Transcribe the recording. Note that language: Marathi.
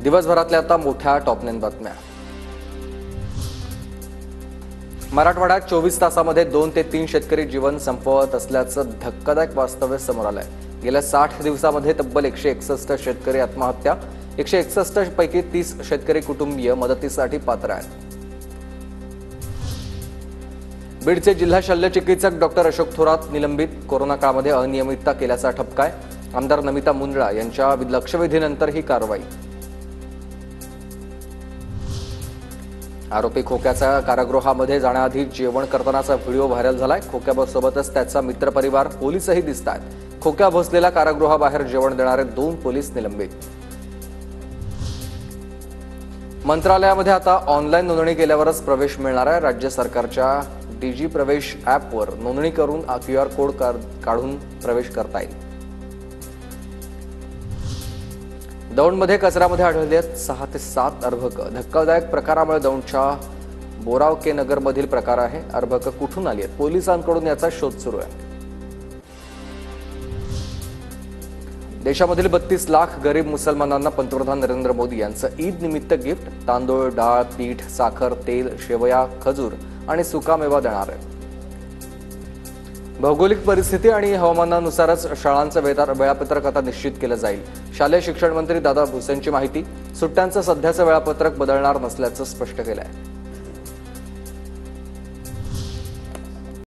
दिवसभरातल्या आता मोठ्या टॉप 9 बातम्या। मराठवाड्यात 24 तासामध्ये 2 ते 3 शेतकरी जीवन संपवत असल्याचं धक्कादायक वास्तव समोर आलंय। गेल्या 60 दिवसांमध्ये तब्बल 161 शेतकरी आत्महत्या, 161 पैकी 30 शेतकरी कुटुंबीय मदतीसाठी पात्र आहेत। बीडचे जिल्हा शल्य चिकित्सक डॉक्टर अशोक थोरात निलंबित, कोरोना काळामध्ये अनियमितता केल्याचा ठपका आहे। आमदार नमिता मुंदळा यांच्या लक्षवेधीनंतर ही कारवाई। आरोपी खोक्याचा कारागृहामध्ये जाण्याआधी जेवण करतानाचा व्हिडिओ व्हायरल झालाय। खोक्यासोबतच त्याचा मित्रपरिवार, पोलीसही दिसतात। खोक्या बसलेल्या कारागृहाबाहेर जेवण देणारे 2 पोलीस निलंबित। मंत्रालयामध्ये आता ऑनलाईन नोंदणी केल्यावरच प्रवेश मिळणार आहे। राज्य सरकारच्या डीजी प्रवेश ॲपवर नोंदणी करून QR कोड काढून प्रवेश करता येईल। दौंडमध्ये कचऱ्यामध्ये आढळले आहेत 6 ते 7 अर्भकं। धक्कादायक प्रकारामुळे दौंडच्या बोरावके नगरमधील प्रकार आहे। अर्भकं कुठून आली आहेत, पोलिसांकडून याचा शोध सुरू आहे। देशामधील 32 लाख गरीब मुसलमानांना पंतप्रधान नरेंद्र मोदी यांचं ईद निमित्त गिफ्ट। तांदूळ, डाळ, पीठ, साखर, तेल, शेवया, खजूर आणि सुकामेवा देणार आहे। भौगोलिक परिस्थिती आणि हवामानानुसारच शाळांचं वेळापत्रक आता निश्चित केलं जाईल। शालेय शिक्षण मंत्री दादा भुसेंची माहिती। सुट्ट्यांचं सध्याचं वेळापत्रक बदलणार नसल्याचं स्पष्ट केलं आहे।